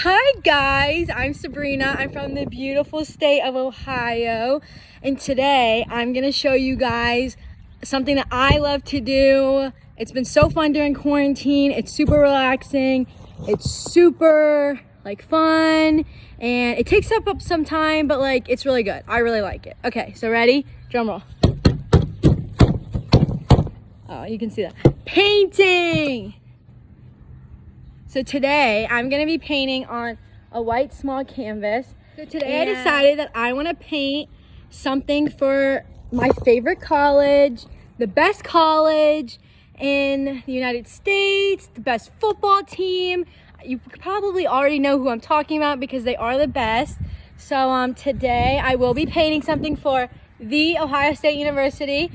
Hi guys, I'm Sabrina. I'm from the beautiful state of Ohio, and today I'm gonna show you guys something that I love to do. It's been so fun during quarantine. It's super relaxing. It's super fun, and it takes up some time, but it's really good. I really like it. Okay, so ready? Drum roll. Oh, you can see that. Painting! So today I'm gonna be painting on a white small canvas. So today I decided that I wanna paint something for my favorite college, the best college in the United States, the best football team. You probably already know who I'm talking about because they are the best. So today I will be painting something for the Ohio State University.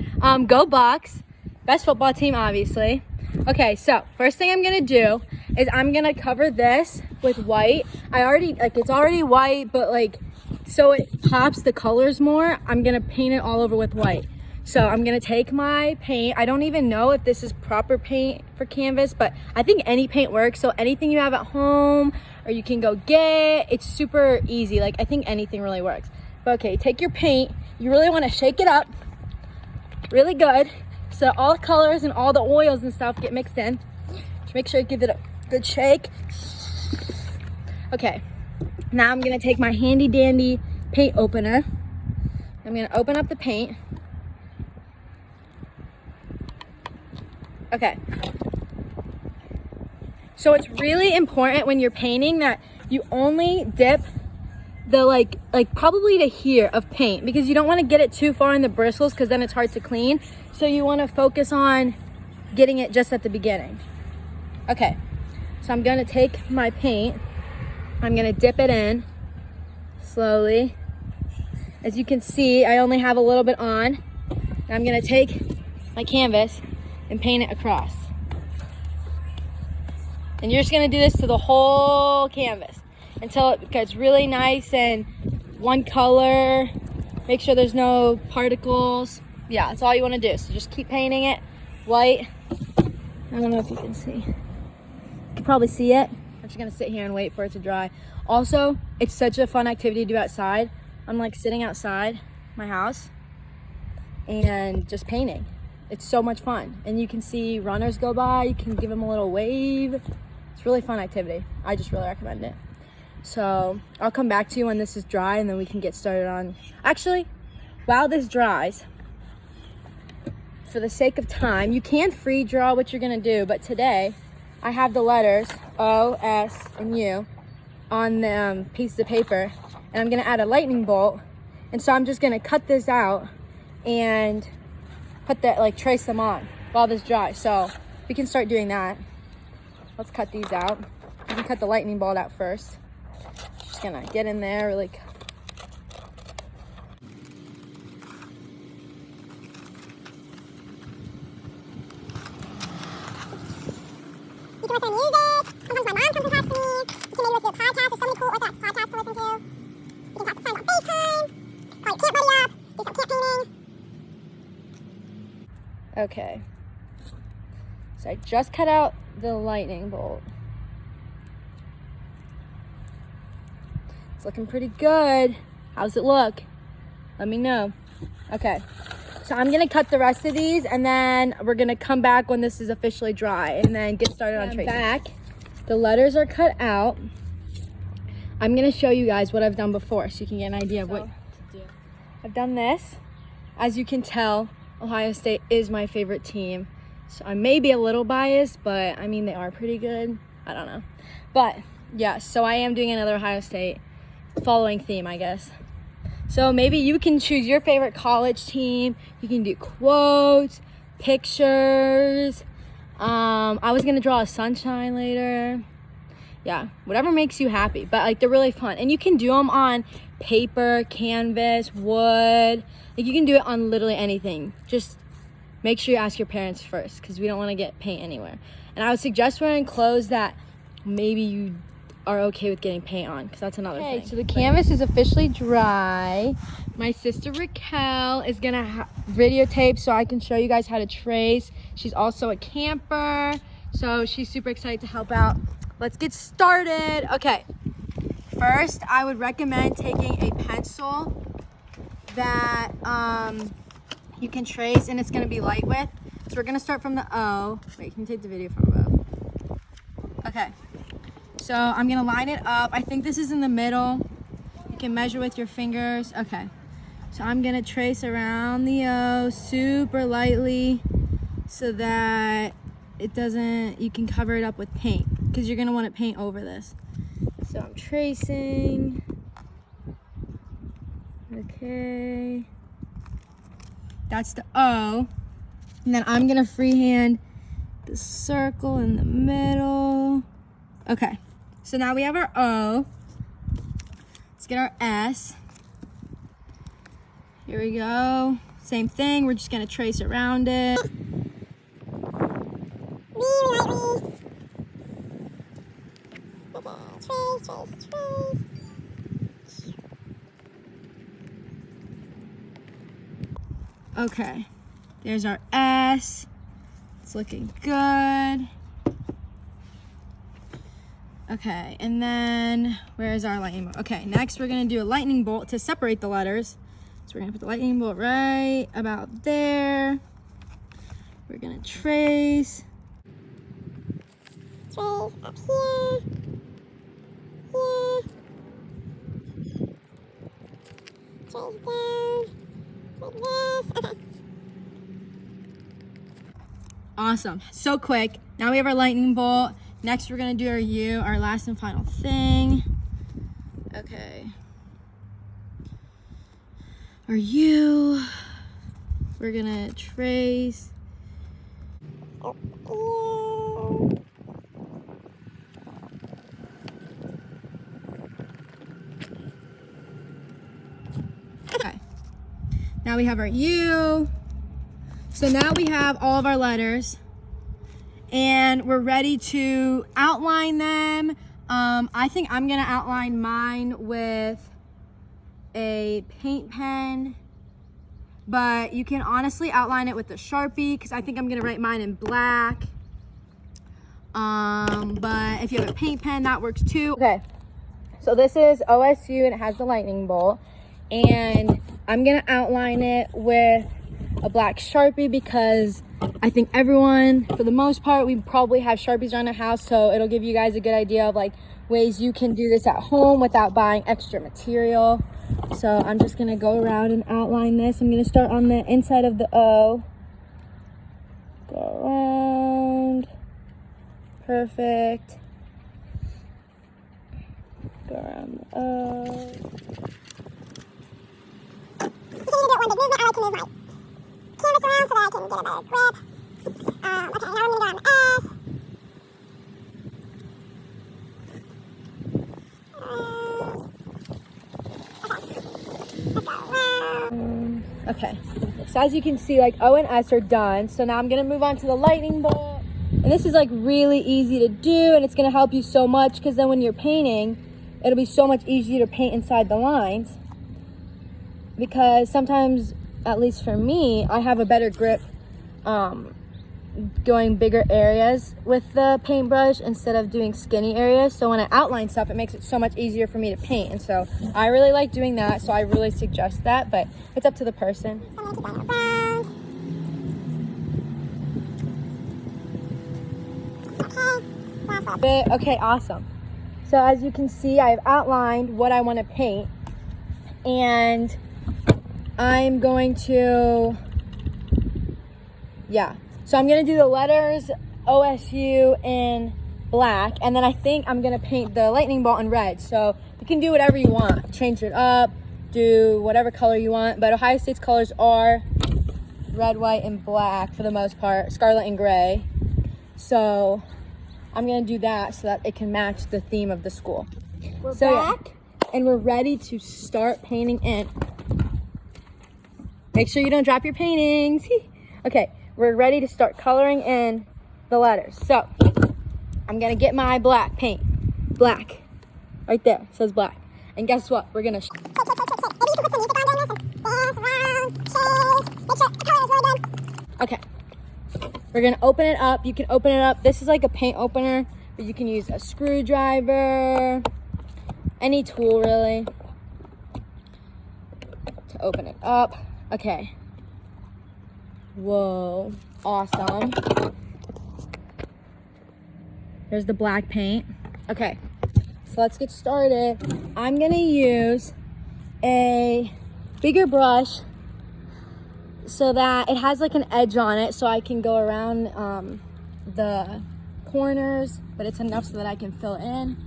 Go Bucks, best football team obviously. Okay, so first thing I'm gonna do is I'm gonna cover this with white. It's already white, but so it pops the colors more, I'm gonna paint it all over with white. So I'm gonna take my paint. I don't even know if this is proper paint for canvas, but I think any paint works. So anything you have at home or you can go get, it's super easy. I think anything really works. But okay, take your paint. You really wanna shake it up really good so all the colors and all the oils and stuff get mixed in. Just make sure you give it a good shake. Okay, now I'm gonna take my handy dandy paint opener. I'm gonna open up the paint. Okay. So it's really important when you're painting that you only dip the probably to here of paint, because you don't want to get it too far in the bristles because then it's hard to clean. So you want to focus on getting it just at the beginning. Okay, so I'm gonna take my paint, I'm gonna dip it in slowly. As you can see, I only have a little bit on. And I'm gonna take my canvas and paint it across. And you're just gonna do this to the whole canvas until it gets really nice and one color. Make sure there's no particles. Yeah, that's all you want to do. So just keep painting it white. I don't know if you can see. You can probably see it. I'm just gonna sit here and wait for it to dry. Also, it's such a fun activity to do outside. I'm sitting outside my house and just painting. It's so much fun. And you can see runners go by. You can give them a little wave. It's a really fun activity. I just really recommend it. So I'll come back to you when this is dry and then we can get started on. Actually, while this dries, for the sake of time, you can free draw what you're gonna do, but today I have the letters O, S, and U on the piece of paper, and I'm gonna add a lightning bolt. And so I'm just gonna cut this out and put that, trace them on while this dries. So we can start doing that. Let's cut these out. You can cut the lightning bolt out first. Just gonna get in there really. You can listen to music. Sometimes my mom comes and talks to me. You can maybe listen to a podcast. There's so many cool Orthodox podcasts to listen to. You can talk to friends on FaceTime. Call your camp buddy up. Do some camp painting. Okay. So I just cut out the lightning bolt. It's looking pretty good. How's it look? Let me know. Okay. So I'm gonna cut the rest of these and then we're gonna come back when this is officially dry and then get started on tracing. Back. The letters are cut out. I'm gonna show you guys what I've done before so you can get an idea of what to do. I've done this. As you can tell, Ohio State is my favorite team. So I may be a little biased, but I mean, they are pretty good. I don't know. But yeah, so I am doing another Ohio State following theme, I guess. So maybe you can choose your favorite college team. You can do quotes, pictures. I was gonna draw a sunshine later. Yeah, whatever makes you happy. But they're really fun. And you can do them on paper, canvas, wood. You can do it on literally anything. Just make sure you ask your parents first because we don't want to get paint anywhere. And I would suggest wearing clothes that maybe you are okay with getting paint on, because that's another thing. Okay, so the canvas is officially dry. My sister Raquel is gonna videotape so I can show you guys how to trace. She's also a camper, so she's super excited to help out. Let's get started. Okay, first I would recommend taking a pencil that you can trace and it's gonna be light with. So we're gonna start from the O. Wait, can you take the video from above? Okay, so I'm gonna line it up. I think this is in the middle. You can measure with your fingers. Okay, so I'm gonna trace around the O super lightly so that it doesn't, you can cover it up with paint because you're gonna wanna paint over this. So I'm tracing. Okay. That's the O. And then I'm gonna freehand the circle in the middle. Okay, so now we have our O. Let's get our S. Here we go. Same thing, we're just gonna trace around it. Really lightly. Trace. Okay, there's our S. It's looking good. Okay, and then where's our lightning bolt? Okay, next we're gonna do a lightning bolt to separate the letters. So we're gonna put the lightning bolt right about there. We're gonna trace. Trace up here. Here. Trace down. Like this. Okay. Awesome, so quick. Now we have our lightning bolt. Next we're gonna do our U, our last and final thing. Okay. Our U, we're gonna trace. Okay, now we have our U. So now we have all of our letters and we're ready to outline them. I think I'm gonna outline mine with a paint pen, but you can honestly outline it with a Sharpie because I think I'm gonna write mine in black. But if you have a paint pen, that works too. Okay, so this is OSU and it has the lightning bolt, and I'm gonna outline it with a black Sharpie because I think everyone, for the most part, we probably have Sharpies around our house, so it'll give you guys a good idea of like ways you can do this at home without buying extra material. So I'm just gonna go around and outline this. I'm gonna start on the inside of the O. Go around. Perfect. Go around the O. You can either do it one big movement or I can move my canvas around so that I can get a better grip. Okay, now I'm gonna go on the S. Okay, so as you can see, like O and S are done. So now I'm gonna move on to the lightning bolt. And this is like really easy to do, and it's gonna help you so much because then when you're painting, it'll be so much easier to paint inside the lines. Because sometimes, at least for me, I have a better grip going bigger areas with the paintbrush instead of doing skinny areas. So when I outline stuff, it makes it so much easier for me to paint. And so I really like doing that, so I really suggest that, but it's up to the person. I'm gonna keep going around. Okay, awesome. So as you can see, I've outlined what I want to paint, and I'm going to, so I'm going to do the letters OSU in black, and then I think I'm going to paint the lightning bolt in red. So you can do whatever you want, change it up, do whatever color you want, but Ohio State's colors are red, white, and black for the most part, scarlet and gray. So I'm gonna do that so that it can match the theme of the school. We're back. Yeah, and we're ready to start painting in. Make sure you don't drop your paintings. Okay, we're ready to start coloring in the letters. So I'm gonna get my black paint. Black, right there, it says black. And guess what? We're gonna. Maybe you can put some music on during this and dance around, shake, make sure the color is really good. Okay. We're gonna open it up. You can open it up. This is like a paint opener, but you can use a screwdriver. any tool really to open it up. Okay. Whoa, awesome. There's the black paint. Okay, so let's get started. I'm gonna use a bigger brush so that it has like an edge on it so I can go around the corners, but it's enough so that I can fill in.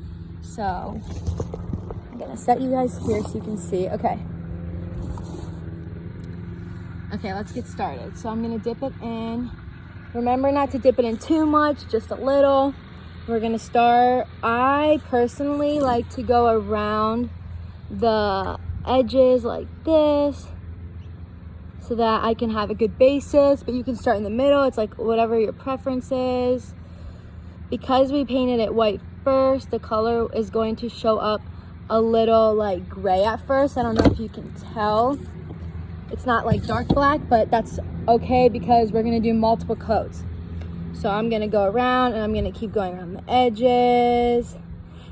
So I'm gonna set you guys here so you can see. Okay, let's get started. So I'm gonna dip it in. Remember not to dip it in too much, just a little. We're gonna start, I personally like to go around the edges like this so that I can have a good basis, but you can start in the middle. It's like whatever your preference is. Because we painted it white first, the color is going to show up a little like gray at first. I don't know if you can tell. It's not like dark black, but that's okay because we're gonna do multiple coats. So I'm gonna go around and I'm gonna keep going around the edges.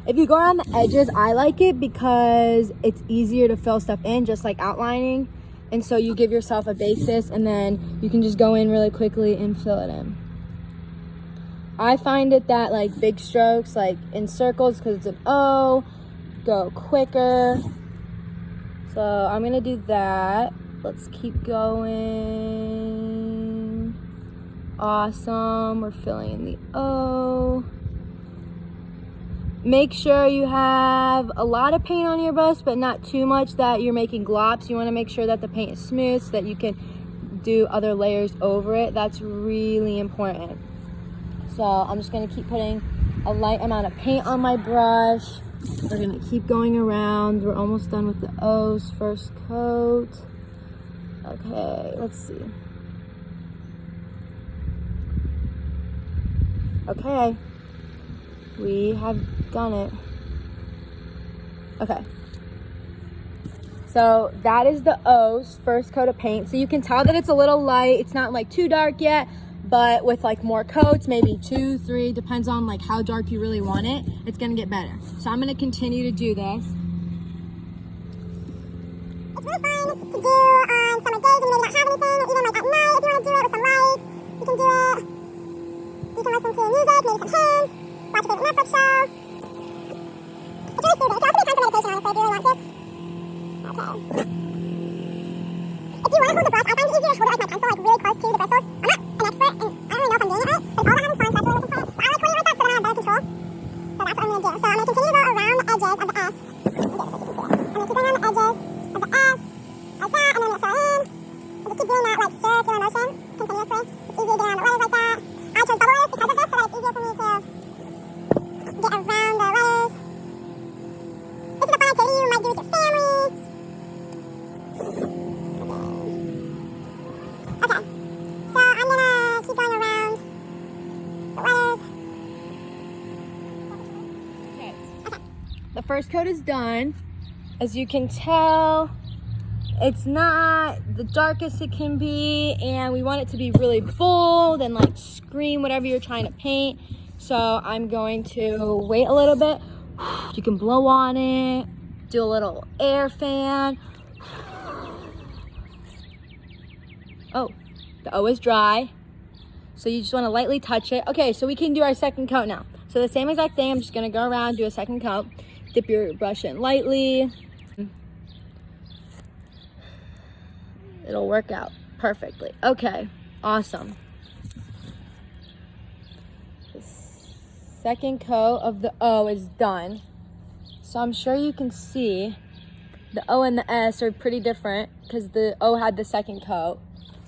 If you go around the edges, I like it because it's easier to fill stuff in, just like outlining. And so you give yourself a basis and then you can just go in really quickly and fill it in. I find it that like big strokes, like in circles, because it's an O, go quicker. So I'm gonna do that. Let's keep going. Awesome, we're filling in the O. Make sure you have a lot of paint on your brush, but not too much that you're making glops. You wanna make sure that the paint is smooth so that you can do other layers over it. That's really important. So I'm just gonna keep putting a light amount of paint on my brush. We're gonna keep going around. We're almost done with the O's first coat. Okay, let's see. Okay, we have done it. Okay, so that is the O's first coat of paint. So you can tell that it's a little light. It's not like too dark yet, but with like more coats, maybe 2, 3, depends on like how dark you really want it, it's gonna get better. So I'm gonna continue to do this. It's really fun to do on summer days when you maybe don't have anything, or even like at night if you want to do it with some lights. You can do it. You can listen to music, maybe some hymns, watch a favorite Netflix show. It's really soothing. It can also be a time for meditation, honestly, if you really want to. Okay. If you want to hold the brush, I find it easier to hold it like my pencil, like really close to the bristles. I'm not an expert, and I don't really know if I'm doing it right, but it's all about having fun, so that's really looking for it. But I like holding it like that so then I have better control. So that's what I'm going to do. So I'm going to continue to go around the edges of the S. I'm going to keep going around the edges of the S, like that, and then I'm going to fill in. And just keep doing that like circular motion continuously. It's easier to get around the letters like that. I chose double letters because of this, so that it's easier for me to get around the letters. This is a fun activity you might do with your family. Okay, so I'm gonna keep going around the letters. Okay. The first coat is done. As you can tell, it's not the darkest it can be, and we want it to be really bold and like scream whatever you're trying to paint. So I'm going to wait a little bit. You can blow on it, do a little air fan. Oh, the O is dry. So you just want to lightly touch it. Okay, so we can do our second coat now. So the same exact thing, I'm just gonna go around, do a second coat. Dip your brush in lightly. It'll work out perfectly. Okay, awesome. The second coat of the O is done. So I'm sure you can see the O and the S are pretty different because the O had the second coat.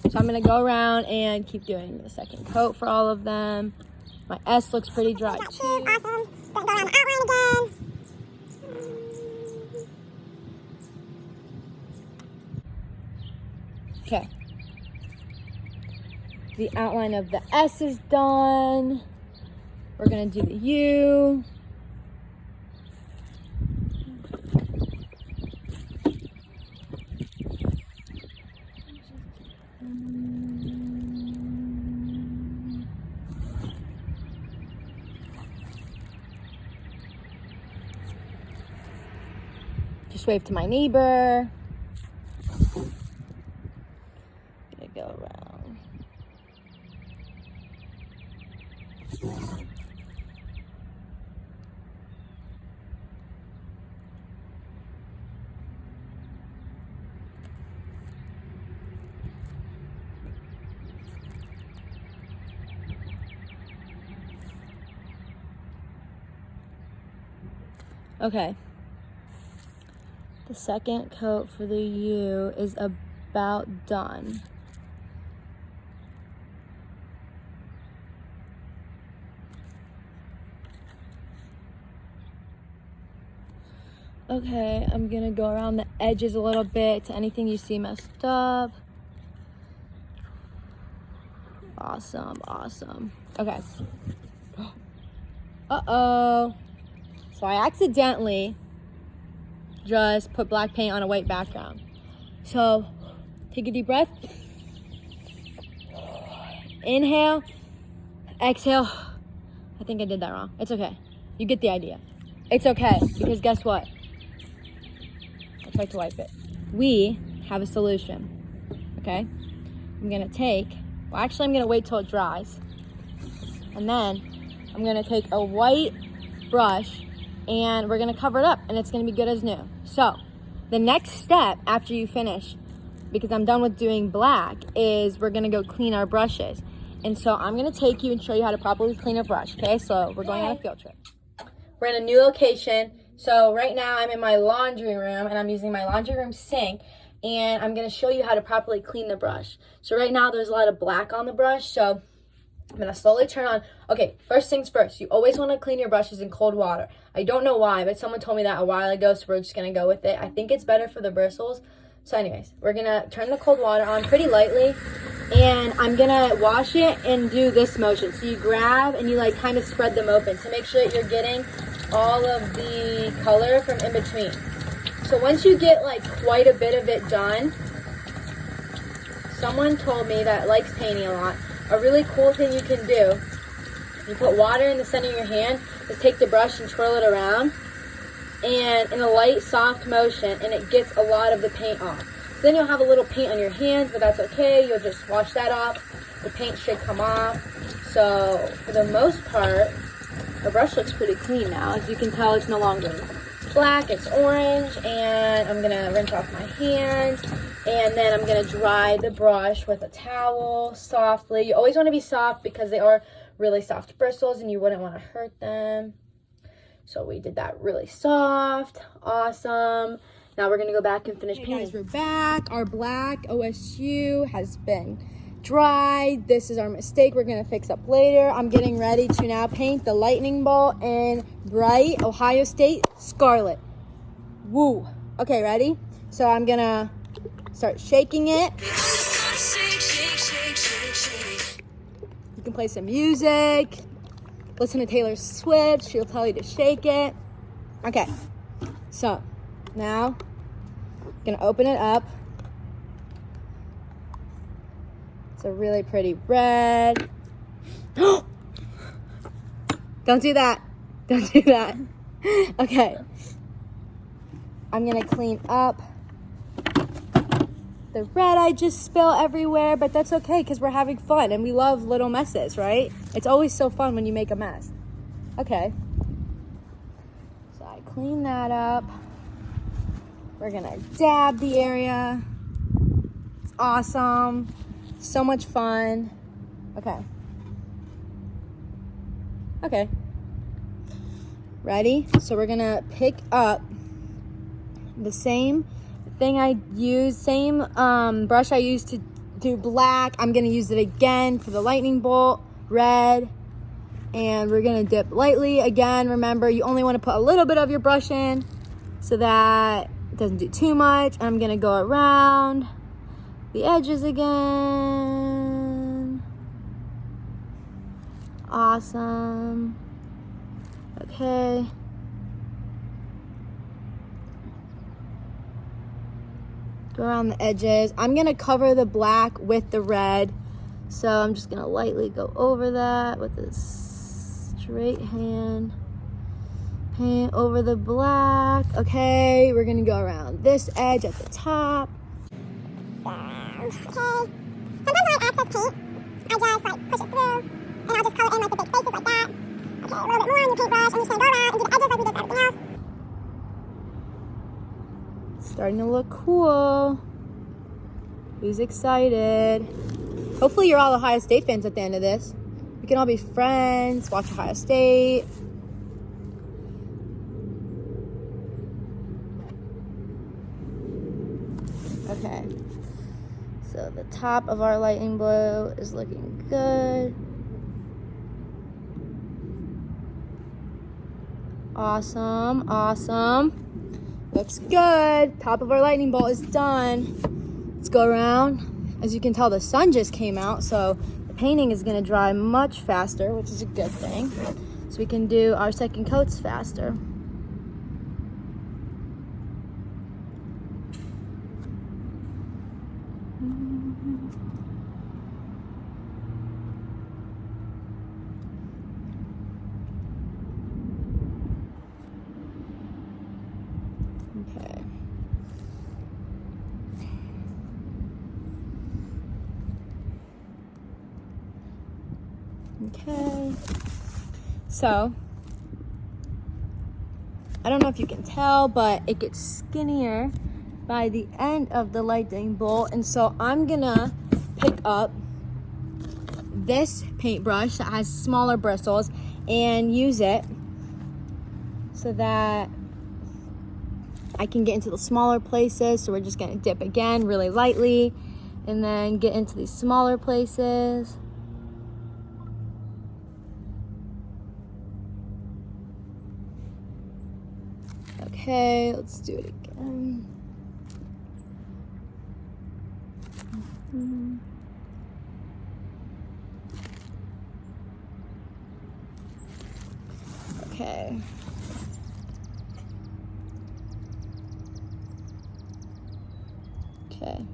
So I'm gonna go around and keep doing the second coat for all of them. My S looks pretty dry too. Awesome. Gonna go around the outline again. Okay. The outline of the S is done. We're gonna do the U. Just wave to my neighbor. Gonna go around. Okay. The second coat for the U is about done. Okay, I'm gonna go around the edges a little bit to anything you see messed up. Awesome, awesome. Okay. Uh-oh. So I accidentally just put black paint on a white background. So take a deep breath. Inhale, exhale. I think I did that wrong. It's okay. You get the idea. It's okay, because guess what? I tried to wipe it. We have a solution, okay? I'm gonna wait till it dries. And then I'm gonna take a white brush and we're gonna cover it up and it's gonna be good as new. So the next step after you finish, because I'm done with doing black, is we're gonna go clean our brushes. And so I'm gonna take you and show you how to properly clean a brush, okay? So we're going on a field trip. We're in a new location. So right now I'm in my laundry room and I'm using my laundry room sink, and I'm gonna show you how to properly clean the brush. So right now there's a lot of black on the brush, so I'm gonna slowly turn on. Okay, first things first, you always wanna clean your brushes in cold water. I don't know why, but someone told me that a while ago, so we're just gonna go with it. I think it's better for the bristles. So anyways, we're gonna turn the cold water on pretty lightly, and I'm gonna wash it and do this motion. So you grab and you like kind of spread them open to make sure that you're getting all of the color from in between. So once you get like quite a bit of it done, someone told me that likes painting a lot, a really cool thing you can do, you put water in the center of your hand, is take the brush and twirl it around, and in a light, soft motion, and it gets a lot of the paint off. So then you'll have a little paint on your hands, but that's okay. You'll just wash that off. The paint should come off. So for the most part, the brush looks pretty clean now. As you can tell, it's no longer black, it's orange, and I'm gonna rinse off my hands, and then I'm gonna dry the brush with a towel softly. You always wanna be soft because they are really soft bristles and you wouldn't wanna hurt them. So we did that really soft. Awesome. Now we're gonna go back and finish painting. Guys, we're back. Our black OSU has been dried. This is our mistake we're gonna fix up later. I'm getting ready to now paint the lightning bolt in bright Ohio State Scarlet. Woo. Okay, ready? So I'm gonna start shaking it. You can play some music. Listen to Taylor Swift. She'll tell you to shake it. Okay, so now I'm gonna open it up. It's a really pretty red. Don't do that. Don't do that. Okay. I'm gonna clean up the red I just spilled everywhere, but that's okay because we're having fun and we love little messes, right? It's always so fun when you make a mess. Okay. So I clean that up. We're gonna dab the area. It's awesome. So much fun. Okay. Okay. Ready? So we're gonna pick up the same thing I used, same brush I used to do black. I'm gonna use it again for the lightning bolt, red. And we're gonna dip lightly. Again, remember, you only wanna put a little bit of your brush in so that it doesn't do too much. I'm gonna go around the edges again. Awesome. Okay. Go around the edges. I'm gonna cover the black with the red. So I'm just gonna lightly go over that with a straight hand. Paint over the black. Okay, we're gonna go around this edge at the top. Okay. Sometimes when I access paint, I just like push it through, and I'll just color in like the big spaces like that. Okay, a little bit more on your paintbrush, and you're just gonna go around and do the edges like we did for everything else. Starting to look cool. Who's excited? Hopefully you're all Ohio State fans at the end of this. We can all be friends, watch Ohio State. Okay. So the top of our lightning blue is looking good. Awesome, awesome. Looks good. Top of our lightning bolt is done. Let's go around. As you can tell, the sun just came out, so the painting is gonna dry much faster, which is a good thing. So we can do our second coats faster. Okay. Okay. So, I don't know if you can tell, but it gets skinnier by the end of the lightning bolt. And so I'm gonna pick up this paintbrush that has smaller bristles and use it so that I can get into the smaller places. So we're just gonna dip again really lightly and then get into these smaller places. Okay, let's do it again. Okay. Okay.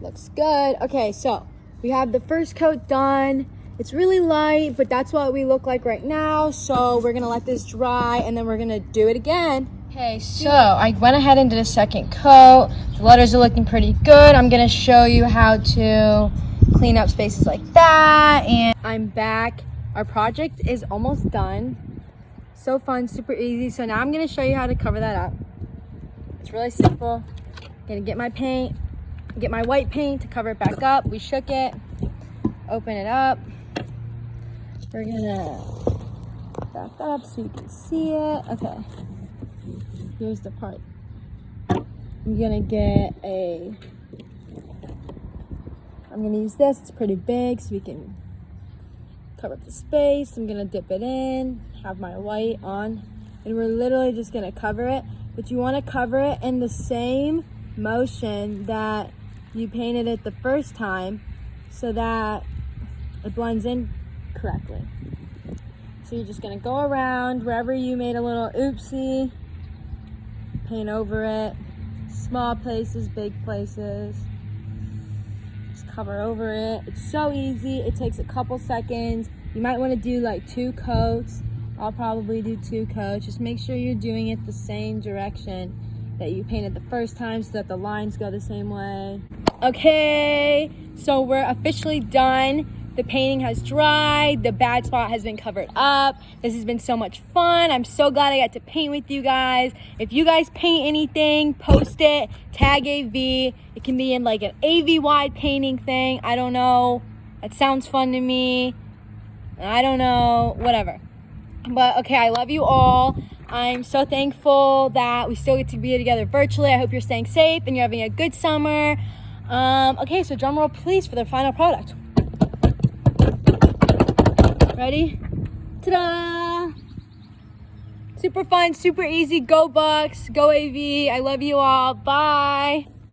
Looks good. Okay, so we have the first coat done. It's really light, but that's what we look like right now. So we're gonna let this dry and then we're gonna do it again. Okay, so I went ahead and did a second coat. The letters are looking pretty good. I'm gonna show you how to clean up spaces like that. And I'm back. Our project is almost done. So fun, super easy. So now I'm gonna show you how to cover that up. It's really simple. I'm gonna get my paint, get my white paint to cover it back up. We shook it, open it up. We're gonna back up so you can see it. Okay, here's the part. I'm gonna use this, it's pretty big so we can cover up the space. I'm gonna dip it in, have my white on, and we're literally just gonna cover it. But you wanna cover it in the same motion that you painted it the first time so that it blends in correctly. So you're just gonna go around wherever you made a little oopsie, paint over it, small places, big places, just cover over it. It's so easy, it takes a couple seconds. You might wanna do like 2 coats. I'll probably do 2 coats. Just make sure you're doing it the same direction that you painted the first time so that the lines go the same way. Okay, so we're officially done. The painting has dried, the bad spot has been covered up. This has been so much fun. I'm so glad I got to paint with you guys. If you guys paint anything, post it, tag AV. It can be in like an AV wide painting thing. I don't know. That sounds fun to me. I don't know, whatever. But okay, I love you all. I'm so thankful that we still get to be together virtually. I hope you're staying safe and you're having a good summer. Okay, so drum roll please for the final product. Ready? Ta-da! Super fun, super easy. Go Bucks, go AV. I love you all. Bye.